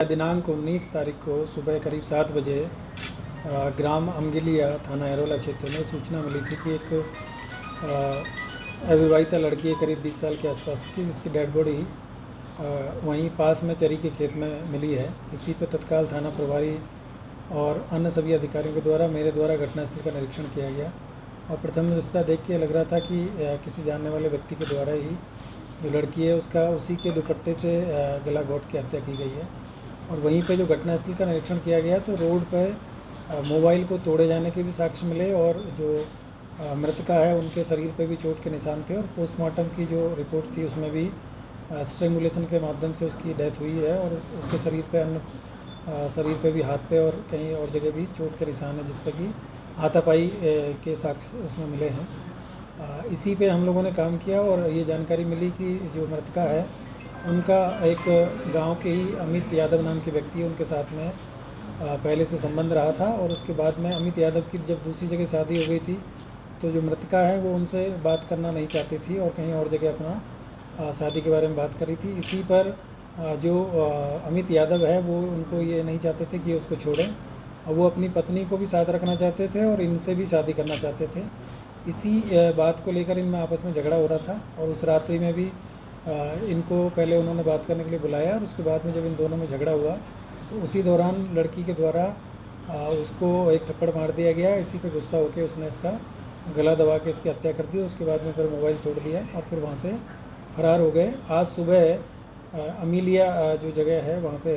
दिनांक 19 तारीख को सुबह करीब 7 बजे ग्राम अमगिलिया थाना एरोला क्षेत्र में सूचना मिली थी कि एक अविवाहिता लड़की है करीब 20 साल के आसपास की, जिसकी डेड बॉडी वहीं पास में चरी के खेत में मिली है। इसी पर तत्काल थाना प्रभारी और अन्य सभी अधिकारियों के द्वारा मेरे द्वारा घटनास्थल का निरीक्षण किया गया और प्रथम दृष्टया देख के लग रहा था कि किसी जानने वाले व्यक्ति के द्वारा ही जो लड़की है उसका उसी के दुपट्टे से गला घोंट के हत्या की गई है। और वहीं पे जो घटनास्थल का निरीक्षण किया गया तो रोड पर मोबाइल को तोड़े जाने के भी साक्ष्य मिले और जो मृतका है उनके शरीर पे भी चोट के निशान थे और पोस्टमार्टम की जो रिपोर्ट थी उसमें भी स्ट्रेंगुलेशन के माध्यम से उसकी डेथ हुई है और उसके शरीर पे भी हाथ पे और कहीं और जगह भी चोट के निशान है, जिस पर कि हाथापाई के साक्ष्य उसमें मिले हैं। इसी पे हम लोगों ने काम किया और ये जानकारी मिली कि जो मृतका है उनका एक गांव के ही अमित यादव नाम के व्यक्ति उनके साथ में पहले से संबंध रहा था और उसके बाद में अमित यादव की जब दूसरी जगह शादी हो गई थी तो जो मृतका है वो उनसे बात करना नहीं चाहती थी और कहीं और जगह अपना शादी के बारे में बात करी थी। इसी पर जो अमित यादव है वो उनको ये नहीं चाहते थे कि उसको छोड़ें और वो अपनी पत्नी को भी साथ रखना चाहते थे और इनसे भी शादी करना चाहते थे। इसी बात को लेकर इनमें आपस में झगड़ा हो रहा था और उस रात्रि में भी इनको पहले उन्होंने बात करने के लिए बुलाया और उसके बाद में जब इन दोनों में झगड़ा हुआ तो उसी दौरान लड़की के द्वारा उसको एक थप्पड़ मार दिया गया। इसी पे गुस्सा होकर उसने इसका गला दबा के इसकी हत्या कर दी। उसके बाद में फिर मोबाइल तोड़ दिया और फिर वहाँ से फरार हो गए। आज सुबह अमीलिया जो जगह है वहाँ पे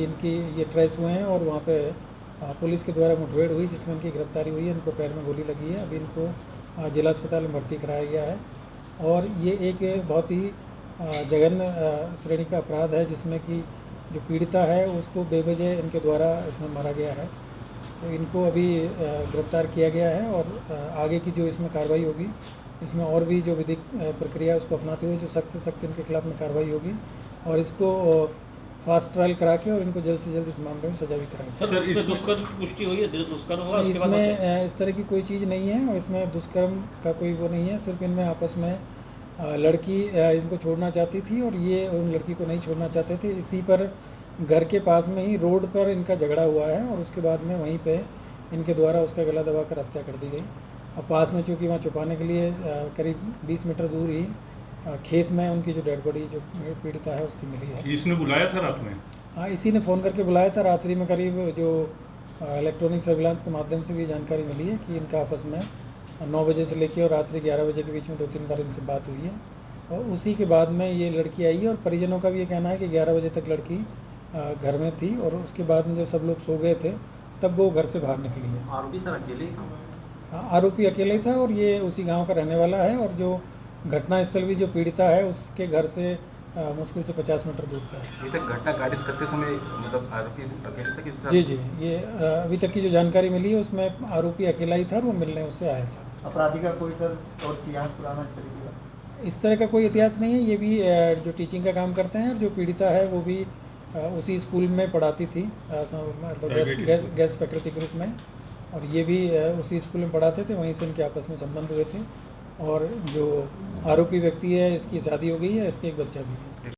इनकी ये ट्रेस हुए हैं और वहाँ पे पुलिस के द्वारा मुठभेड़ हुई जिसमें इनकी गिरफ्तारी हुई है। इनको पैर में गोली लगी है। अभी इनको जिला अस्पताल में भर्ती कराया गया है और ये एक बहुत ही जघन्य श्रेणी का अपराध है जिसमें कि जो पीड़िता है उसको बेवजह इनके द्वारा इसमें मारा गया है। तो इनको अभी गिरफ्तार किया गया है और आगे की जो इसमें कार्रवाई होगी इसमें और भी जो विधिक प्रक्रिया उसको अपनाते हुए जो सख्त से सख्त इनके खिलाफ में कार्रवाई होगी और इसको फास्ट ट्रायल करा के और इनको जल्द से जल्द इस मामले में सजा भी कराएंगे। सर, इस दुष्कर्म की पुष्टि हुई है? दुष्कर्म हुआ? इसमें इस तरह की कोई चीज़ नहीं है और इसमें दुष्कर्म का कोई वो नहीं है। सिर्फ इनमें आपस में लड़की इनको छोड़ना चाहती थी और ये उन लड़की को नहीं छोड़ना चाहते थे। इसी पर घर के पास में ही रोड पर इनका झगड़ा हुआ है और उसके बाद में वहीं पे इनके द्वारा उसका गला दबाकर हत्या कर दी गई। अब पास में चूँकि वहाँ छुपाने के लिए करीब 20 मीटर दूर ही खेत में उनकी जो डेड बॉडी जो पीड़िता है उसकी मिली है। इसने बुलाया था रात में? हाँ, इसी ने फ़ोन करके बुलाया था रात्रि में। करीब जो इलेक्ट्रॉनिक सर्विलांस के माध्यम से भी जानकारी मिली है कि इनका आपस में 9 बजे से लेकर और रात्रि 11 बजे के बीच में 2-3 बार इनसे बात हुई है और उसी के बाद में ये लड़की आई है और परिजनों का भी ये कहना है कि 11 बजे तक लड़की घर में थी और उसके बाद में जब सब लोग सो गए थे तब वो घर से बाहर निकली है। आरोपी सर अकेले ही था? हाँ, आरोपी अकेले ही था और ये उसी गाँव का रहने वाला है और जो घटनास्थल भी जो पीड़िता है उसके घर से मुश्किल से 50 मीटर दूर का है। ये घटना कारित करते समय मतलब आरोपी अकेले था कि? जी, ये अभी तक की जो जानकारी मिली है उसमें आरोपी अकेला ही था और वो मिलने उससे आया था। अपराधी का कोई सर और इतिहास पुराना इस तरीके का? इस तरह का कोई इतिहास नहीं है। ये भी जो टीचिंग का काम करते हैं और जो पीड़िता है वो भी उसी स्कूल में पढ़ाती थी, मतलब गेस्ट फैकल्टी ग्रुप में, और ये भी उसी स्कूल में पढ़ाते थे। वहीं से इनके आपस में संबंध हुए थे और जो आरोपी व्यक्ति है इसकी शादी हो गई है, इसके एक बच्चा भी है।